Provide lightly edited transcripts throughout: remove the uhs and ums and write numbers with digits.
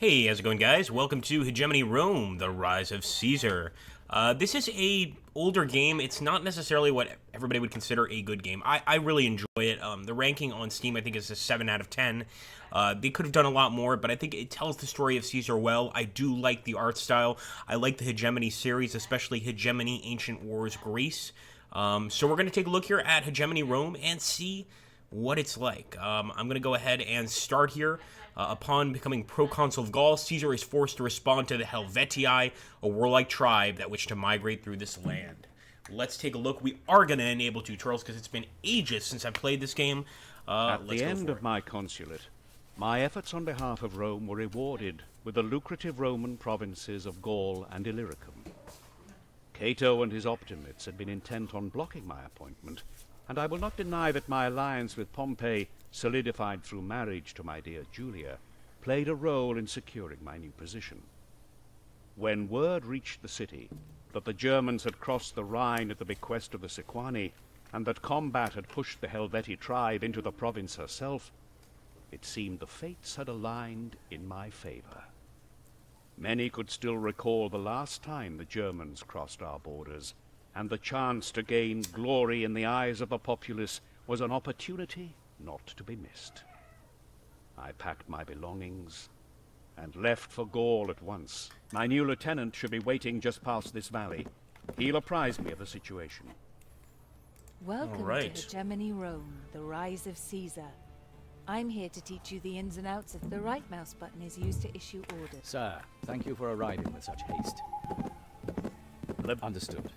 Hey, how's it going, guys? Welcome to Hegemony Rome, The Rise of Caesar. This is a older game. It's not necessarily what everybody would consider a good game. I really enjoy it. The ranking on Steam, I think, is a 7 out of 10. They could have done a lot more, but I think it tells the story of Caesar well. I do like the art style. I like the Hegemony series, especially Hegemony Ancient Wars Greece. So we're going to take a look here at Hegemony Rome and see what it's like. I'm going to go ahead and start here. Upon becoming proconsul of Gaul, Caesar is forced to respond to the Helvetii, a warlike tribe that wished to migrate through this land. Let's take a look. We are going to enable tutorials because it's been ages since I've played this game. At the end of my consulate, my efforts on behalf of Rome were rewarded with the lucrative Roman provinces of Gaul and Illyricum. Cato and his optimates had been intent on blocking my appointment, and I will not deny that my alliance with Pompey, solidified through marriage to my dear Julia, played a role in securing my new position. When word reached the city that the Germans had crossed the Rhine at the bequest of the Sequani, and that combat had pushed the Helvetii tribe into the province herself, it seemed the fates had aligned in my favor. Many could still recall the last time the Germans crossed our borders, and the chance to gain glory in the eyes of the populace was an opportunity not to be missed. I packed my belongings and left for Gaul at once. My new lieutenant should be waiting just past this valley. He'll apprise me of the situation. Welcome to Hegemony Rome, the rise of Caesar. I'm here to teach you the ins and outs of the right mouse button is used to issue orders. Sir, thank you for arriving with such haste. Understood.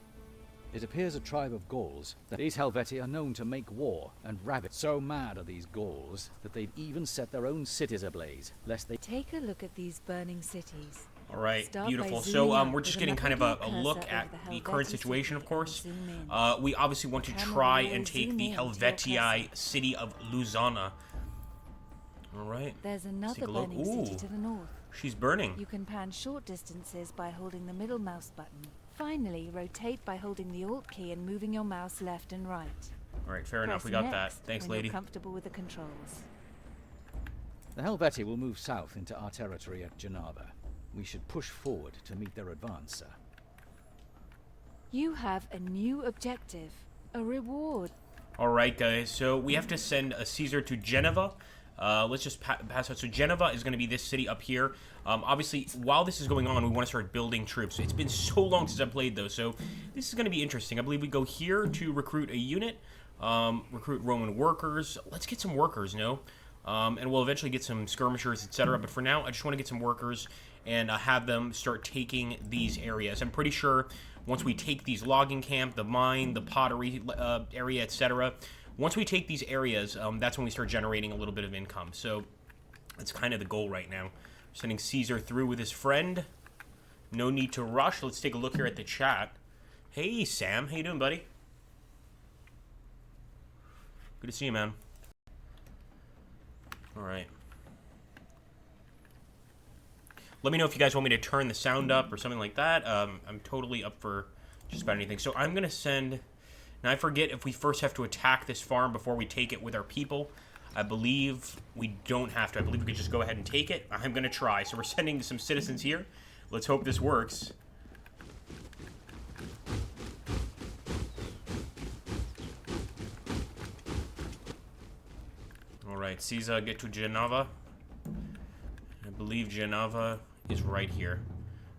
It appears a tribe of Gauls that these Helvetii are known to make war and ravage. So mad are these Gauls that they've even set their own cities ablaze, lest they... Take a look at these burning cities. All right, beautiful. So we're just getting kind of a look at the current situation, of course. We obviously want to try and take the Helvetii city of Lusana. All right. There's another burning city to the north. She's burning. You can pan short distances by holding the middle mouse button. Finally, rotate by holding the Alt key and moving your mouse left and right. All right, fair enough. We got that. Thanks, lady. You're comfortable with the controls. The Helvetii will move south into our territory at Geneva. We should push forward to meet their advance, sir. You have a new objective, a reward. All right, guys. So we have to send a Caesar to Geneva. Let's just pass out. So Geneva is going to be this city up here. Obviously, while this is going on, we want to start building troops. It's been so long since I played, though, so this is going to be interesting. I believe we go here to recruit a unit, recruit Roman workers. Let's get some workers, no? And we'll eventually get some skirmishers, etc. But for now, I just want to get some workers and have them start taking these areas. I'm pretty sure once we take these logging camp, the mine, the pottery area, etc., once we take these areas, that's when we start generating a little bit of income. So that's kind of the goal right now. Sending Caesar through with his friend. No need to rush. Let's take a look here at the chat. Hey, Sam. How you doing, buddy? Good to see you, man. All right. Let me know if you guys want me to turn the sound up or something like that. I'm totally up for just about anything. So I'm going to send... Now, I forget if we first have to attack this farm before we take it with our people. I believe we don't have to. I believe we could just go ahead and take it. I'm going to try. So we're sending some citizens here. Let's hope this works. All right, Caesar, get to Geneva. I believe Geneva is right here.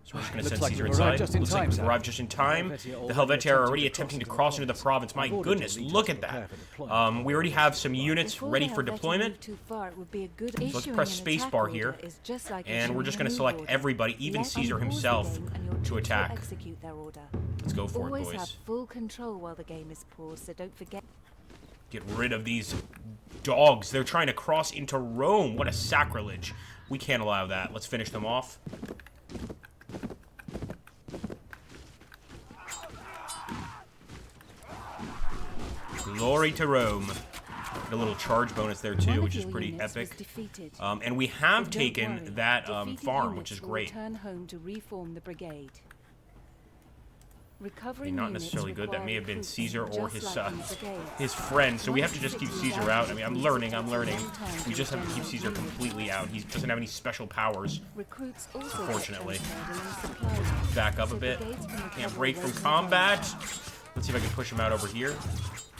So we're just going to send Caesar inside. Looks like we've arrived just in time. The Helvetii are already attempting to cross into the province. My goodness, look at that. We already have some units ready for deployment. So let's press spacebar here. And we're just going to select everybody, even Caesar himself, to attack. Let's go for it, boys. Always have full control while the game is paused, so don't forget. Get rid of these dogs. They're trying to cross into Rome. What a sacrilege. We can't allow that. Let's finish them off. Glory to Rome. A little charge bonus there too, which is pretty epic. And we have taken that farm, which is great. Return home to reform the brigade. Recovering not units necessarily good. That may have been recruits, Caesar or just like in brigades. his friend. So we have to Once just keep 60 Caesar out. I mean, I'm learning. takes a long time We to just have to keep regenerate Caesar units. completely out. He doesn't have any special powers. Recruits also Unfortunately. get transferred along supply lines, Back up a so bit. brigades can Can't recover break from away combat. downtime. Let's see if I can push him out over here.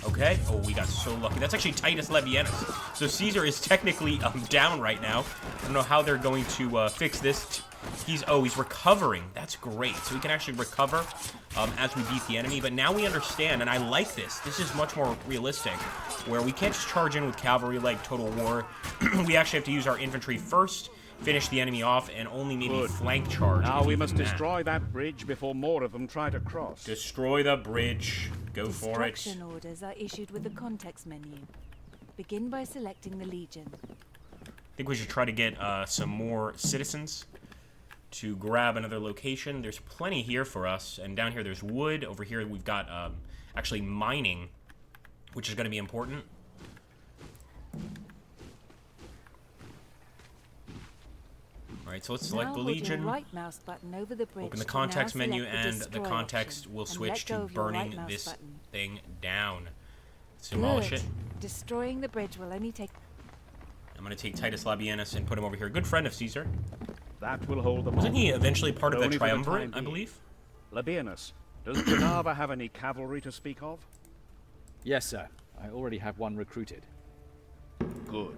Okay. Oh, we got so lucky. That's actually Titus Labienus. So Caesar is technically down right now. I don't know how they're going to fix this. He's recovering. That's great. So we can actually recover as we beat the enemy. But now we understand, and I like this. This is much more realistic, where we can't just charge in with cavalry like Total War. We actually have to use our infantry first, finish the enemy off, and only maybe flank charge. Now we must Even that. destroy that bridge before more of them try to cross. Destroy the bridge. Go for it. Destruction orders are issued with the context menu. Begin by selecting the Legion. I think we should try to get some more citizens to grab another location. There's plenty here for us, and down here there's wood. Over here we've got actually mining, which is going to be important. Alright, so let's select Now the hold your Legion. right mouse button over the bridge Open the to context now menu, select and the destroy context option, will and switch let go to of your right burning mouse this button. thing down. Let's demolish Good. it. Destroying the bridge will only take... I'm going to take Titus Labienus and put him over here. Good friend of Caesar. That will hold them Wasn't off. he eventually part of the Only for the triumvirate, time I being. believe? Labienus, does Geneva have any cavalry to speak of? Yes, sir. I already have one recruited. Good.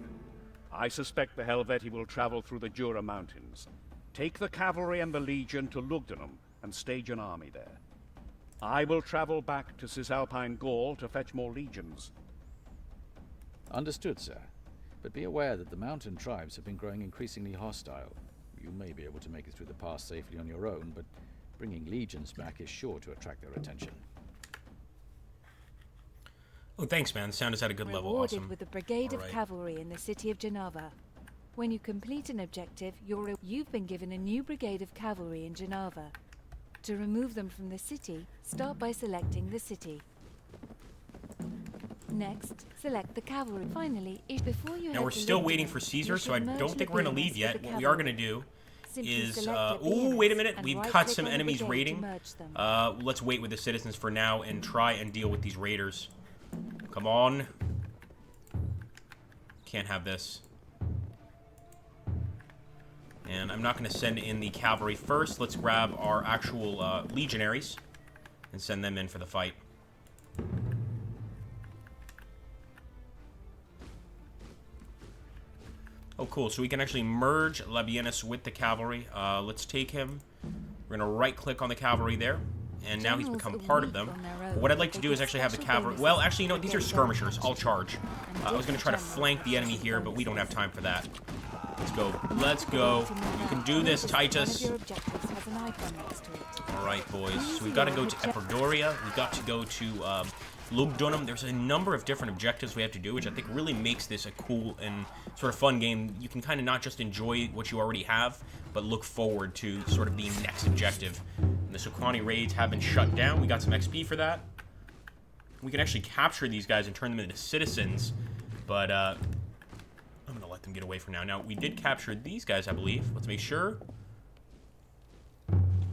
I suspect the Helvetii will travel through the Jura Mountains. Take the cavalry and the Legion to Lugdunum and stage an army there. I will travel back to Cisalpine Gaul to fetch more legions. Understood, sir. But be aware that the mountain tribes have been growing increasingly hostile. You may be able to make it through the pass safely on your own, but bringing legions back is sure to attract their attention. Oh, thanks, man. The sound is at a good level. Rewarded Awesome. with a brigade of Alright. cavalry in the city of Geneva. When you complete an objective, you've been given a new brigade of cavalry in Geneva. To remove them from the city, start by selecting the city. Next, select the cavalry. Finally, before you Now head we're to still Lugdunum, waiting for you Caesar, so I should merge don't think we're going to Labienus leave yet. with the What we are going to cavalry. do Simply is... select ooh, wait a Labienus minute. and We've got right-click some on the enemies brigade to raiding. merge them. Let's wait with the citizens for now and try and deal with these raiders. Come on. Can't have this. And I'm not going to send in the cavalry first. Let's grab our actual legionaries and send them in for the fight. Oh, cool. So we can actually merge Labienus with the cavalry. Let's take him. We're going to right-click on the cavalry there. And now he's Generals become are part of weak them. on their But own, what I'd like but to they do is get actually have the special cavalry... bonuses Well, actually, you know, for these are getting skirmishers. damage. I'll charge. And I was going to try to different flank the enemy generals here, but we don't have bonuses. time for that. Let's go. Let's go. You can do this, Notice that one of Titus. your objectives has an icon next to it. All right, boys. So we've got to go to Epidoria. We've got to go to Lugdunum. There's a number of different objectives we have to do, which I think really makes this a cool and sort of fun game. You can kind of not just enjoy what you already have, but look forward to sort of the next objective. And the Sequani raids have been shut down. We got some XP for that. We can actually capture these guys and turn them into citizens, but I'm going to let them get away for now. Now, we did capture these guys, I believe. Let's make sure.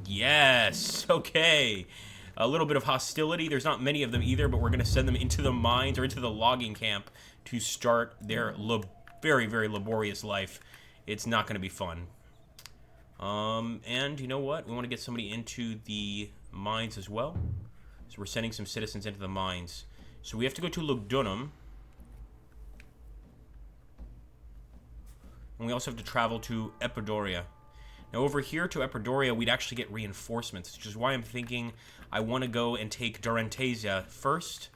Yes! Okay. A little bit of hostility. There's not many of them either, but we're going to send them into the mines or into the logging camp to start their very, very laborious life. It's not going to be fun. And you know what? We want to get somebody into the mines as well. So we're sending some citizens into the mines. So we have to go to Lugdunum. And we also have to travel to Epidoria. Now over here to Epidoria, we'd actually get reinforcements, which is why I'm thinking I want to go and take Durantasia first.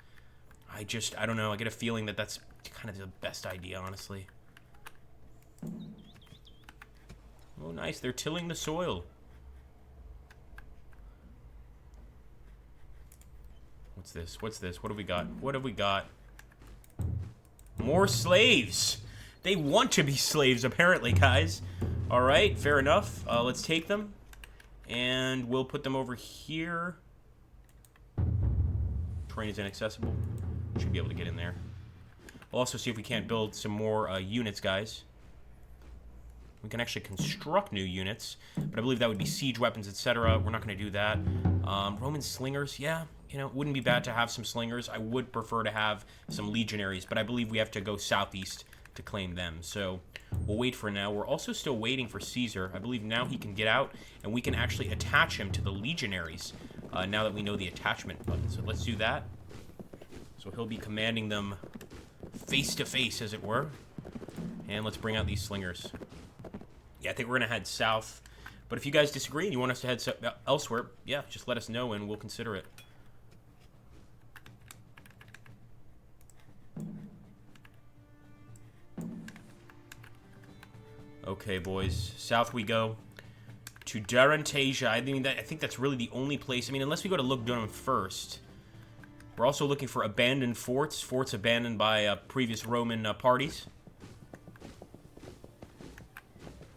I don't know, I get a feeling that that's kind of the best idea, honestly. Oh, nice, they're tilling the soil. What's this? What's this? What have we got? What have we got? More slaves! They want to be slaves, apparently, guys. Alright, fair enough. Let's take them. And we'll put them over here. Terrain is inaccessible. Should be able to get in there. We'll also see if we can't build some more units, guys. We can actually construct new units, but I believe that would be siege weapons, etc. We're not going to do that. Roman slingers, yeah. You know, it wouldn't be bad to have some slingers. I would prefer to have some legionaries, but I believe we have to go southeast to claim them. So we'll wait for now. We're also still waiting for Caesar. I believe now he can get out, and we can actually attach him to the legionaries now that we know the attachment button. So let's do that. So he'll be commanding them face to face, as it were. And let's bring out these slingers. Yeah, I think we're going to head south. But if you guys disagree and you want us to head elsewhere, yeah, just let us know and we'll consider it. Okay, boys. South we go. To Darantasia. I think that's really the only place. I mean, unless we go to Lugdunum first. We're also looking for abandoned forts. Forts abandoned by previous Roman parties.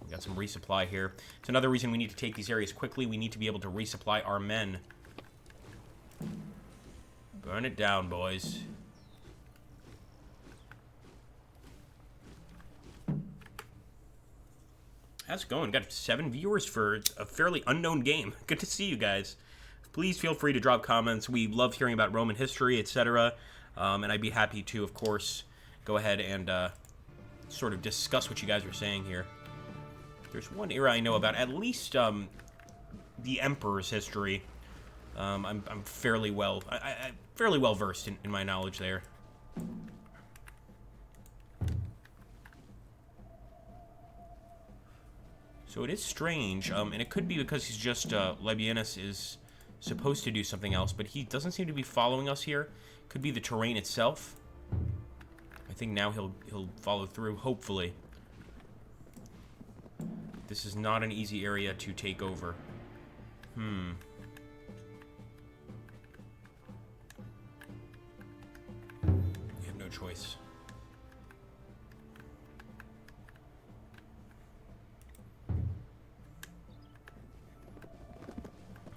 We got some resupply here. It's another reason we need to take these areas quickly. We need to be able to resupply our men. Burn it down, boys. How's it going? Got 7 viewers for a fairly unknown game. Good to see you guys. Please feel free to drop comments. We love hearing about Roman history, etc. And I'd be happy to, of course, go ahead and sort of discuss what you guys are saying here. There's one era I know about, at least the Emperor's history. I'm fairly well, fairly well versed in my knowledge there. So it is strange, and it could be because he's just Labienus is supposed to do something else, but he doesn't seem to be following us here. Could be the terrain itself. I think now he'll follow through, hopefully. This is not an easy area to take over. We have no choice.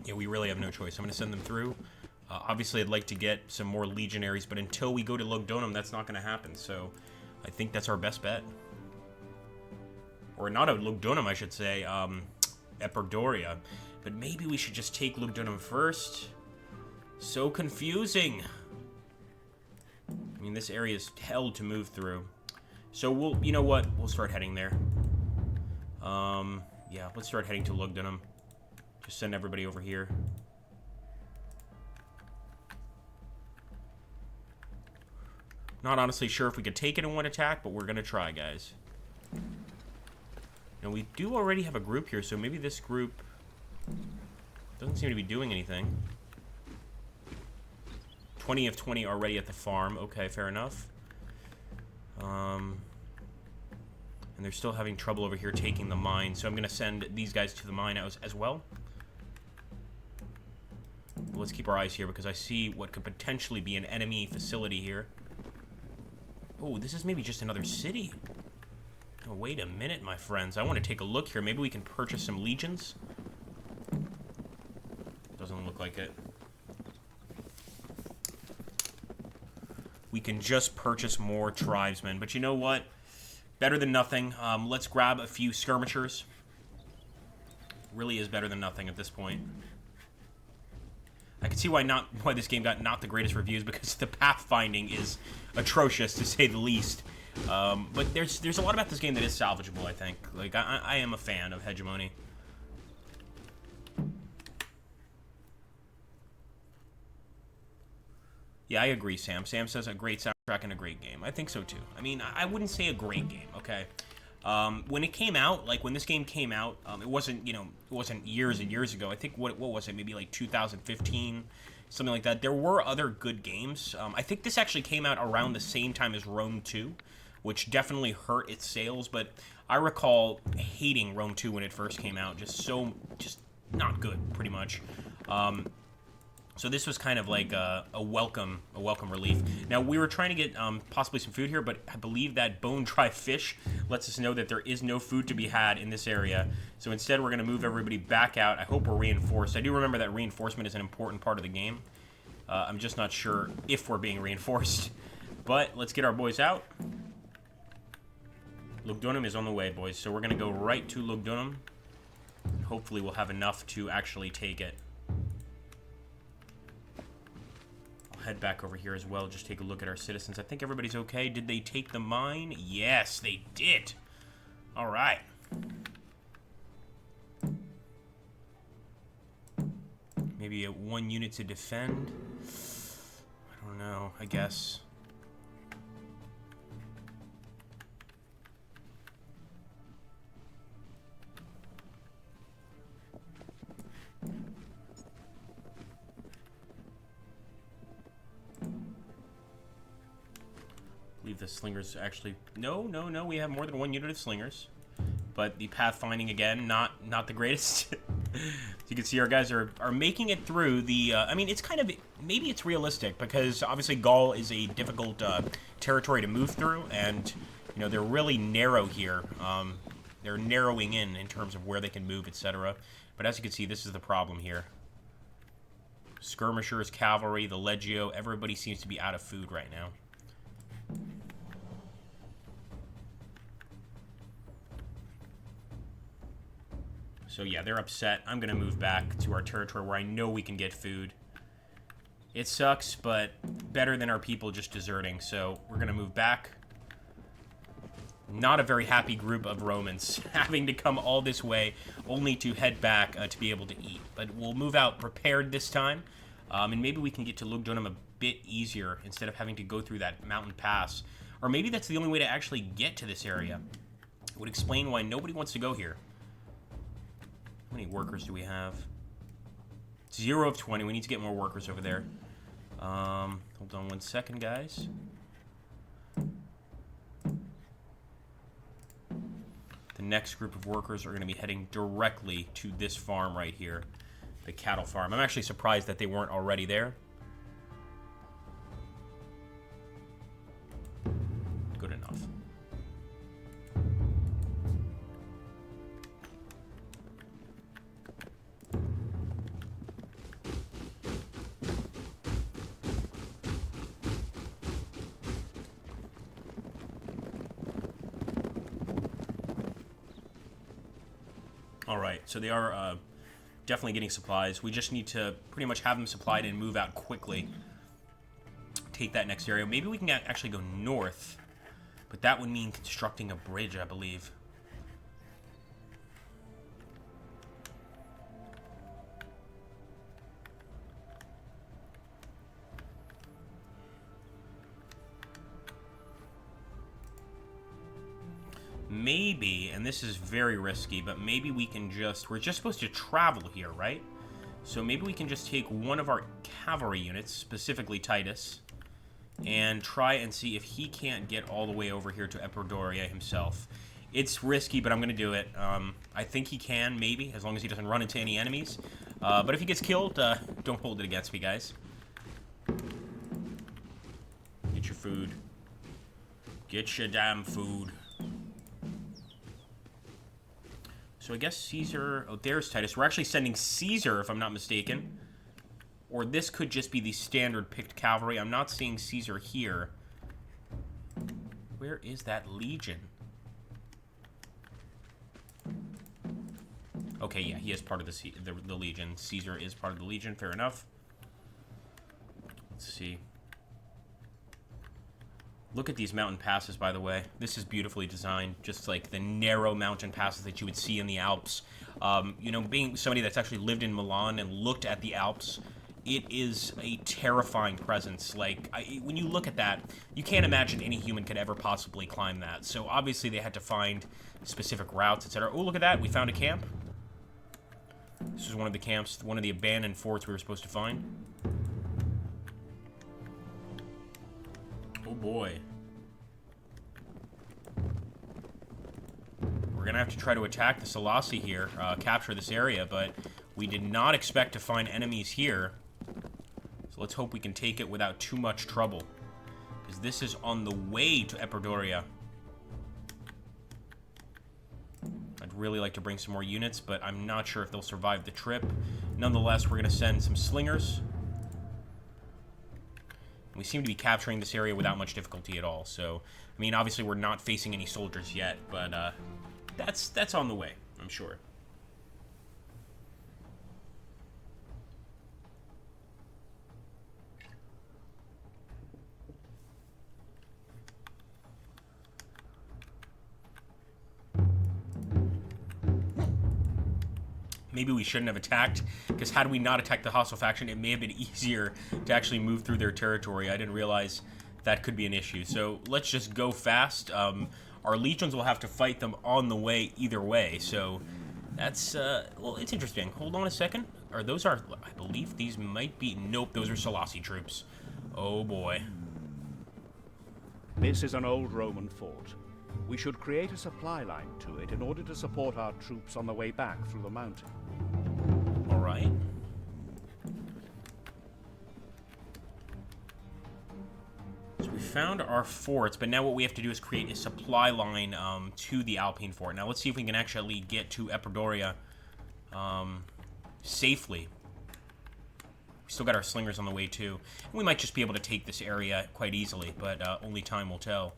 Yeah, we really have no choice. I'm going to send them through. Obviously, I'd like to get some more legionaries, but until we go to Lugdunum, that's not going to happen. So I think that's our best bet. Or not a Lugdunum, I should say, Epidaura. But maybe we should just take Lugdunum first. So confusing. I mean, this area is hell to move through. So we'll, you know what? We'll start heading there. Yeah, let's start heading to Lugdunum. Just send everybody over here. Not honestly sure if we could take it in one attack, but we're going to try, guys. And we do already have a group here, so maybe this group doesn't seem to be doing anything. 20 of 20 already at the farm. Okay, fair enough. And they're still having trouble over here taking the mine, so I'm going to send these guys to the mine as well. Let's keep our eyes here, because I see what could potentially be an enemy facility here. Oh, this is maybe just another city. Oh, wait a minute, my friends. I want to take a look here. Maybe we can purchase some legions. Doesn't look like it. We can just purchase more tribesmen. But you know what? Better than nothing. Let's grab a few skirmishers. Really is better than nothing at this point. I can see why this game got not the greatest reviews, because the pathfinding is atrocious, to say the least. But there's a lot about this game that is salvageable, I think. Like, I am a fan of Hegemony. Yeah, I agree, Sam. Sam says a great soundtrack and a great game. I think so, too. I mean, I wouldn't say a great game, okay? When it came out, like, when this game came out, it wasn't, you know, it wasn't years and years ago. I think, what was it? Maybe, like, 2015, something like that. There were other good games. I think this actually came out around the same time as Rome 2, which definitely hurt its sales, but I recall hating Rome 2 when it first came out. Just not good, pretty much. So this was kind of like a welcome relief. Now, we were trying to get possibly some food here, but I believe that bone-dry fish lets us know that there is no food to be had in this area. So instead, we're going to move everybody back out. I hope we're reinforced. I do remember that reinforcement is an important part of the game. I'm just not sure if we're being reinforced. But let's get our boys out. Lugdunum is on the way, boys. So we're going to go right to Lugdunum. Hopefully, we'll have enough to actually take it. head back over here as well. Just take a look at our citizens. I think everybody's okay. Did they take the mine? Yes, they did. All right. Maybe a 1 unit to defend. I don't know. I guess. Believe the slingers actually... No, we have more than 1 unit of slingers. But the pathfinding, again, not the greatest. As you can see, our guys are making it through the... I mean, it's kind of... Maybe it's realistic, because obviously Gaul is a difficult territory to move through, and, you know, they're really narrow here. They're narrowing in terms of where they can move, etc. But as you can see, this is the problem here. Skirmishers, cavalry, the Legio, everybody seems to be out of food right now. So yeah, they're upset. I'm going to move back to our territory where I know we can get food. It sucks, but better than our people just deserting. So we're going to move back. Not a very happy group of Romans having to come all this way only to head back to be able to eat. But we'll move out prepared this time. And maybe we can get to Lugdunum a bit easier instead of having to go through that mountain pass. Or maybe that's the only way to actually get to this area. It would explain why nobody wants to go here. How many workers do we have? 0 of 20. We need to get more workers over there. Hold on 1 second, guys. The next group of workers are going to be heading directly to this farm right here. The cattle farm. I'm actually surprised that they weren't already there. Good enough. Alright, so they are definitely getting supplies. We just need to pretty much have them supplied and move out quickly. Take that next area. Maybe we can actually go north, but that would mean constructing a bridge, I believe. Maybe, and this is very risky, but maybe we can just... We're just supposed to travel here, right? So maybe we can just take one of our cavalry units, specifically Titus, and try and see if he can't get all the way over here to Epidaura himself. It's risky, but I'm going to do it. I think he can, maybe, as long as he doesn't run into any enemies. But if he gets killed, don't hold it against me, guys. Get your food. Get your damn food. So I guess Caesar... Oh, there's Titus. We're actually sending Caesar, if I'm not mistaken. Or this could just be the standard picked cavalry. I'm not seeing Caesar here. Where is that legion? Okay, yeah, he is part of the legion. Caesar is part of the legion. Fair enough. Let's see. Look at these mountain passes, by the way. This is beautifully designed, just like the narrow mountain passes that you would see in the Alps. You know, being somebody that's actually lived in Milan and looked at the Alps, it is a terrifying presence. Like, when you look at that, you can't imagine any human could ever possibly climb that. So obviously they had to find specific routes, etc. Oh, look at that. We found a camp. This is one of the camps, one of the abandoned forts we were supposed to find. Oh boy. We're gonna have to try to attack the Selassie here, capture this area, but we did not expect to find enemies here. So let's hope we can take it without too much trouble, because this is on the way to Epidaura. I'd really like to bring some more units, but I'm not sure if they'll survive the trip. Nonetheless, we're gonna send some slingers. We seem to be capturing this area without much difficulty at all. So, I mean, obviously we're not facing any soldiers yet, but that's on the way, I'm sure. maybe we shouldn't have attacked, because had we not attacked the hostile faction, it may have been easier to actually move through their territory. I didn't realize that could be an issue. So let's just go fast. Our legions will have to fight them on the way either way. So that's, well, it's interesting. Hold on a second. Are those I believe these might be, nope, those are Selassie troops. Oh boy. This is an old Roman fort. We should create a supply line to it in order to support our troops on the way back through the mountain. All right. So we found our forts, but now what we have to do is create a supply line to the Alpine fort. Now let's see if we can actually get to Epidaura safely. We still got our slingers on the way too. We might just be able to take this area quite easily, but only time will tell.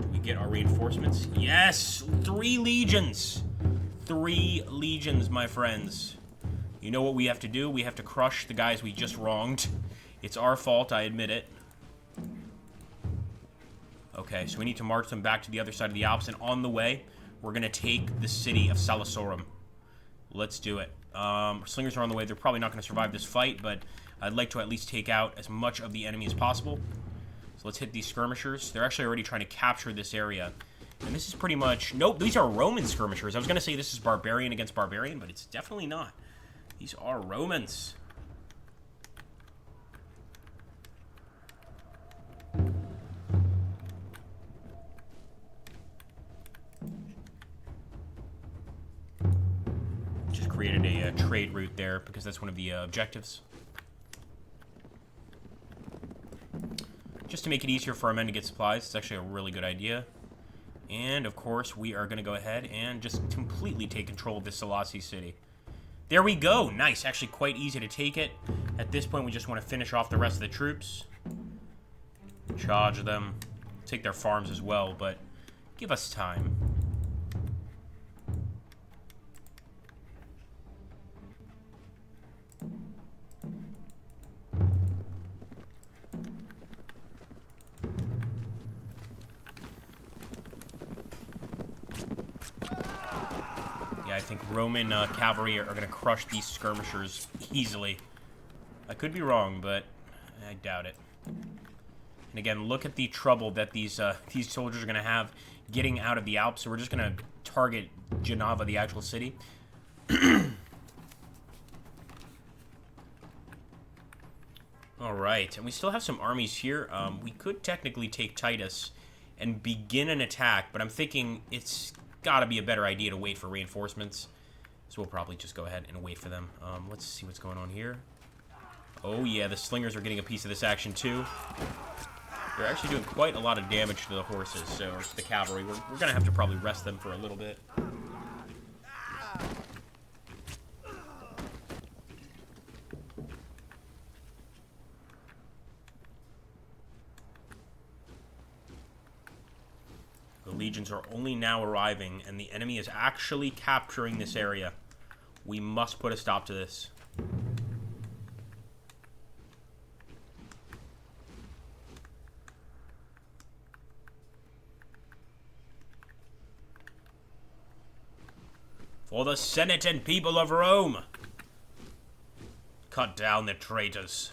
Do we get our reinforcements? Yes! 3 legions! 3 legions, my friends. You know what we have to do? We have to crush the guys we just wronged. It's our fault, I admit it. Okay, so we need to march them back to the other side of the Alps, and on the way, we're going to take the city of Salisorum. Let's do it. Slingers are on the way. They're probably not going to survive this fight, but I'd like to at least take out as much of the enemy as possible. So let's hit these skirmishers. They're actually already trying to capture this area. And this is pretty much... Nope, these are Roman skirmishers. I was going to say this is barbarian against barbarian, but it's definitely not. These are Romans. Just created a trade route there because that's one of the objectives. Just to make it easier for our men to get supplies. It's actually a really good idea. And, of course, we are going to go ahead and just completely take control of this Selassie city. There we go. Nice. Actually quite easy to take it. At this point, we just want to finish off the rest of the troops. Charge them. Take their farms as well, but give us time. I think Roman cavalry are going to crush these skirmishers easily. I could be wrong, but I doubt it. And again, look at the trouble that these soldiers are going to have getting out of the Alps. So we're just going to target Geneva, the actual city. All right, and we still have some armies here. We could technically take Titus and begin an attack, but I'm thinking it's got to be a better idea to wait for reinforcements. So we'll probably just go ahead and wait for them. Let's see what's going on here. Oh yeah, the slingers are getting a piece of this action too. They're actually doing quite a lot of damage to the horses, so or to the cavalry. We're going to have to probably rest them for a little bit. The legions are only now arriving, and the enemy is actually capturing this area. We must put a stop to this. For the Senate and people of Rome, cut down the traitors.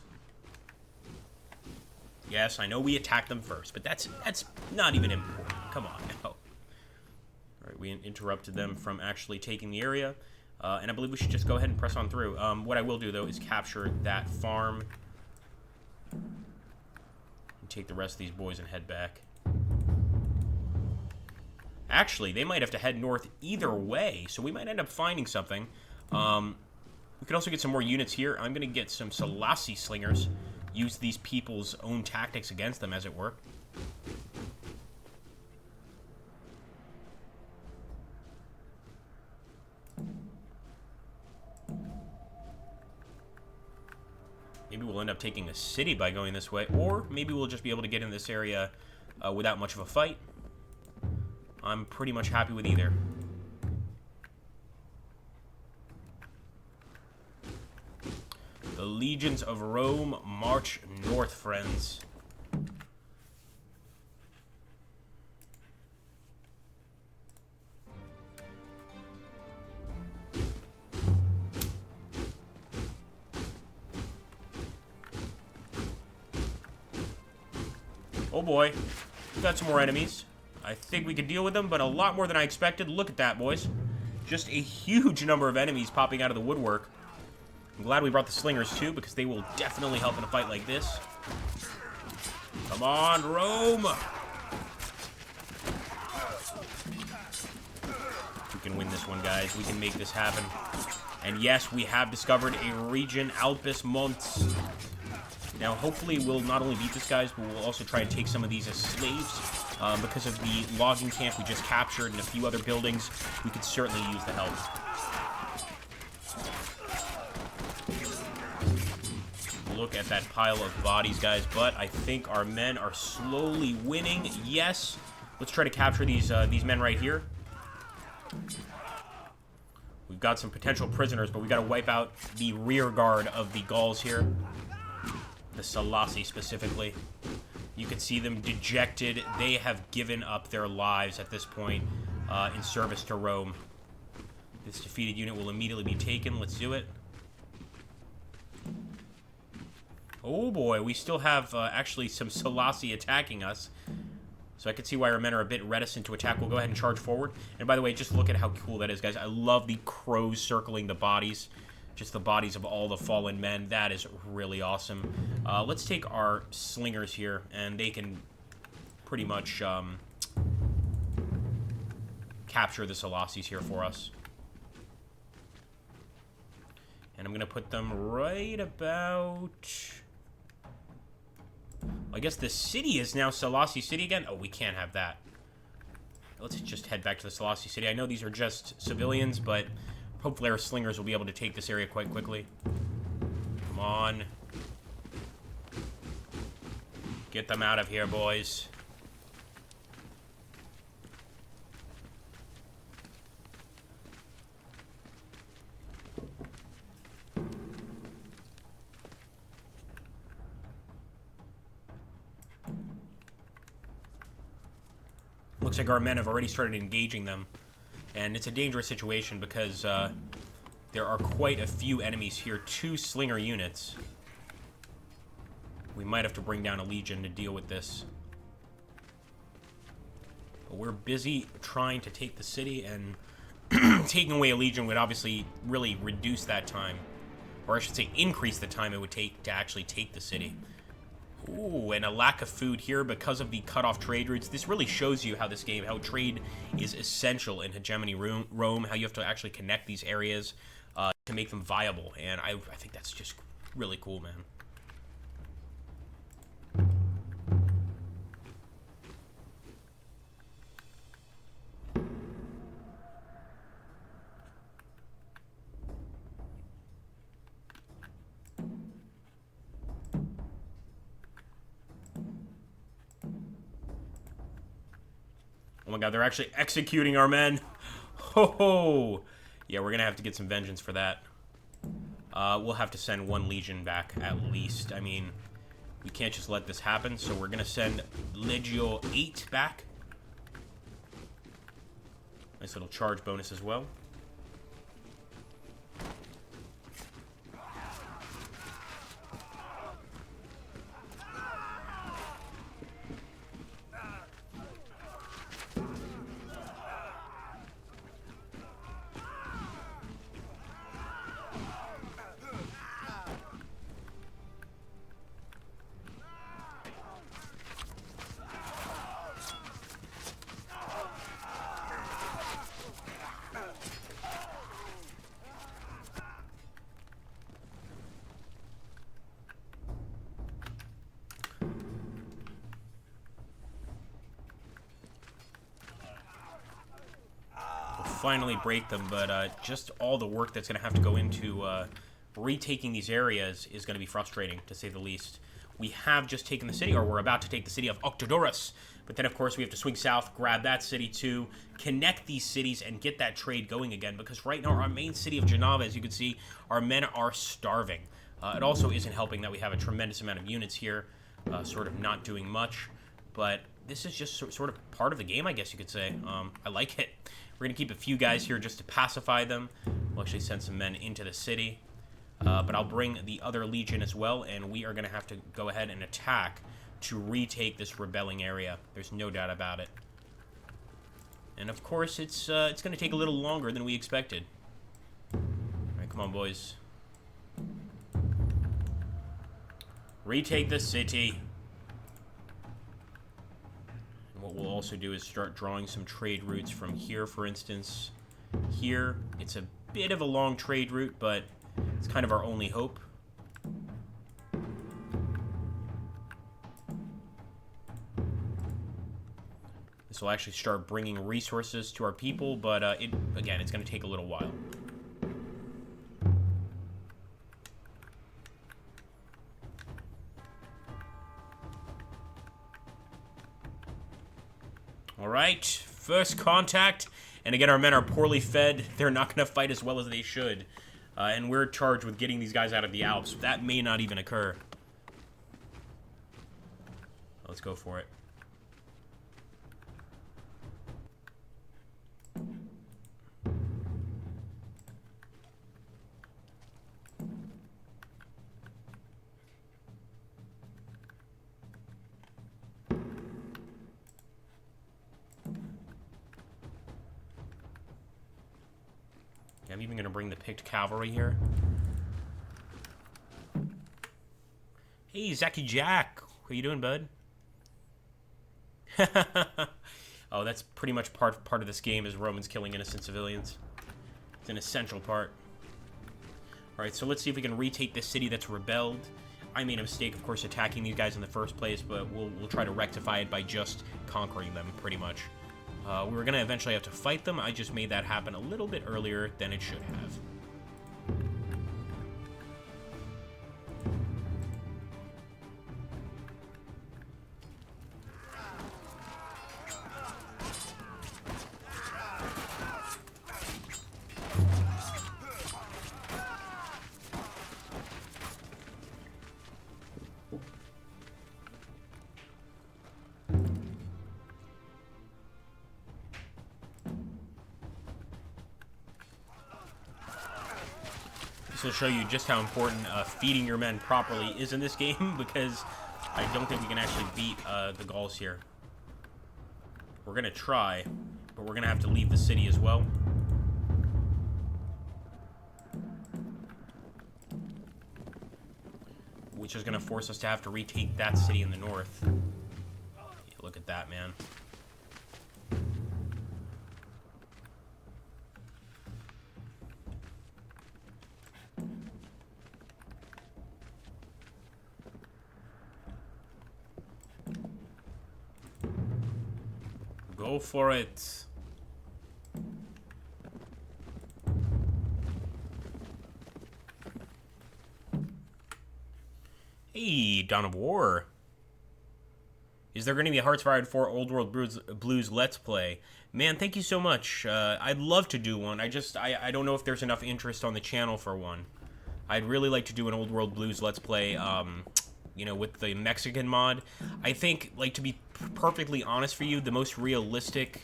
Yes, I know we attacked them first, but that's not even important. Come on now. All right, we interrupted them from actually taking the area, and I believe we should just go ahead and press on through. What I will do, though, is capture that farm and take the rest of these boys and head back. Actually, they might have to head north either way, so we might end up finding something. We could also get some more units here. I'm going to get some Selassie slingers. Use these people's own tactics against them, as it were. Maybe we'll end up taking a city by going this way, or maybe we'll just be able to get in this area without much of a fight. I'm pretty much happy with either. The legions of Rome march north, friends. Oh boy. We got some more enemies. I think we could deal with them, but a lot more than I expected. Look at that, boys. Just a huge number of enemies popping out of the woodwork. I'm glad we brought the slingers, too, because they will definitely help in a fight like this. Come on, Rome! We can win this one, guys. We can make this happen. And yes, we have discovered a region, Alpes Mons. Now, hopefully, we'll not only beat this, guys, but we'll also try and take some of these as slaves. Because of the logging camp we just captured and a few other buildings, we could certainly use the help. Look at that pile of bodies, guys, but I think our men are slowly winning. Yes. Let's try to capture these men right here. We've got some potential prisoners, but we've got to wipe out the rear guard of the Gauls here. The Selasi specifically. You can see them dejected. They have given up their lives at this point in service to Rome. This defeated unit will immediately be taken. Let's do it. Oh boy, we still have actually some Selasi attacking us. So I can see why our men are a bit reticent to attack. We'll go ahead and charge forward. And by the way, just look at how cool that is, guys. I love the crows circling the bodies. Just the bodies of all the fallen men. That is really awesome. Let's take our slingers here, and they can pretty much capture the Selasis here for us. And I'm going to put them right about... I guess the city is now Selasi City again. Oh, we can't have that. Let's just head back to the Selasi City. I know these are just civilians, but hopefully our slingers will be able to take this area quite quickly. Come on. Get them out of here, boys. Looks like our men have already started engaging them. And it's a dangerous situation because there are quite a few enemies here. 2 slinger units. We might have to bring down a legion to deal with this. But we're busy trying to take the city, and taking away a legion would obviously really reduce that time. Or I should say increase the time it would take to actually take the city. Ooh, and a lack of food here because of the cut-off trade routes. This really shows you how this game, how trade is essential in Hegemony Rome, how you have to actually connect these areas to make them viable. And I think that's just really cool, man. Oh my god, they're actually executing our men. Ho ho! Yeah, we're gonna have to get some vengeance for that. We'll have to send 1 legion back, at least. I mean, we can't just let this happen, so we're gonna send Legio 8 back. Nice little charge bonus as well. Finally break them, but just all the work that's going to have to go into retaking these areas is going to be frustrating, to say the least. We have just taken the city, or we're about to take the city of Octodorus, but then, of course, we have to swing south, grab that city too, connect these cities, and get that trade going again, because right now, our main city of Geneva, as you can see, our men are starving. It also isn't helping that we have a tremendous amount of units here, sort of not doing much, but this is just sort of part of the game, I guess you could say. I like it. We're going to keep a few guys here just to pacify them. We'll actually send some men into the city. But I'll bring the other legion as well, and we are going to have to go ahead and attack to retake this rebelling area. There's no doubt about it. And of course, it's going to take a little longer than we expected. All right, come on, boys. Retake the city. And what we'll also do is start drawing some trade routes from here, for instance. Here, it's a bit of a long trade route, but it's kind of our only hope. This will actually start bringing resources to our people, but again, it's going to take a little while. All right, first contact. And again, our men are poorly fed. They're not going to fight as well as they should. And we're charged with getting these guys out of the Alps. That may not even occur. Let's go for it. I'm even going to bring the picked cavalry here. Hey, Zacky Jack. How you doing, bud? Oh, that's pretty much part of this game is Romans killing innocent civilians. It's an essential part. Alright, so let's see if we can retake this city that's rebelled. I made a mistake, of course, attacking these guys in the first place, but we'll try to rectify it by just conquering them, pretty much. We were going to eventually have to fight them. I just made that happen a little bit earlier than it should have. This will show you just how important feeding your men properly is in this game, because I don't think we can actually beat the Gauls here. We're going to try, but we're going to have to leave the city as well. Which is going to force us to have to retake that city in the north. Yeah, look at that, man. Go for it. Hey, Dawn of War. Is there going to be a Hearts Fired 4 Old World Blues Let's Play? Man, thank you so much. I'd love to do one. I don't know if there's enough interest on the channel for one. I'd really like to do an Old World Blues Let's Play, you know, with the Mexican mod. I think, like, to be perfectly honest for you, the most realistic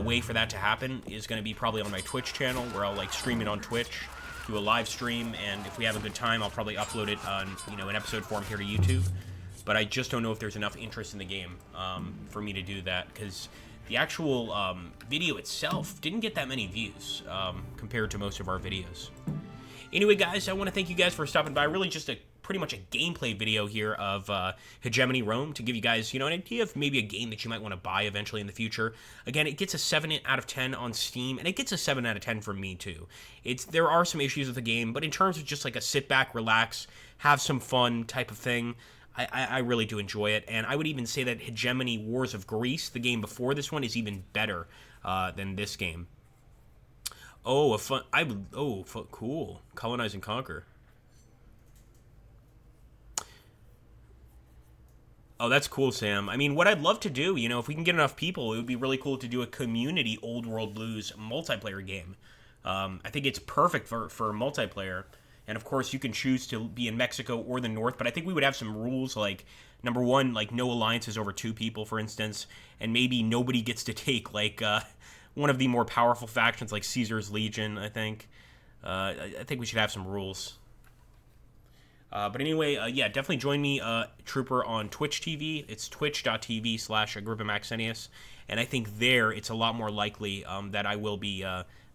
way for that to happen is going to be probably on my Twitch channel, where I'll, like, stream it on Twitch, do a live stream, and if we have a good time, I'll probably upload it on, you know, an episode form here to YouTube. But I just don't know if there's enough interest in the game for me to do that, because the actual video itself didn't get that many views compared to most of our videos. Anyway, guys, I want to thank you guys for stopping by. Really just pretty much a gameplay video here of Hegemony Rome to give you guys, you know, an idea of maybe a game that you might want to buy eventually in the future. Again, it gets a 7 out of 10 on Steam, and it gets a 7 out of 10 from me, too. There are some issues with the game, but in terms of just like a sit back, relax, have some fun type of thing, I really do enjoy it. And I would even say that Hegemony Wars of Greece, the game before this one, is even better than this game. Oh, cool. Colonize and Conquer. Oh, that's cool, Sam. I mean, what I'd love to do, you know, if we can get enough people, it would be really cool to do a community Old World Blues multiplayer game. I think it's perfect for multiplayer. And, of course, you can choose to be in Mexico or the North, but I think we would have some rules like, number one, like no alliances over 2 people, for instance, and maybe nobody gets to take, like, one of the more powerful factions like Caesar's Legion, I think. I think we should have some rules. But anyway, yeah, definitely join me, Trooper, on Twitch TV. It's twitch.tv/AgrippaMaxenius. And I think there it's a lot more likely that I will be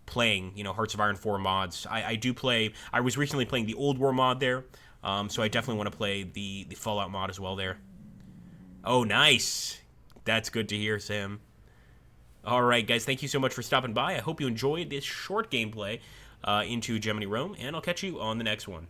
playing, Hearts of Iron 4 mods. I do play, I was recently playing the Old War mod there, so I definitely want to play the Fallout mod as well there. Oh, nice. That's good to hear, Sam. Alright, guys, thank you so much for stopping by. I hope you enjoyed this short gameplay into Hegemony Rome, and I'll catch you on the next one.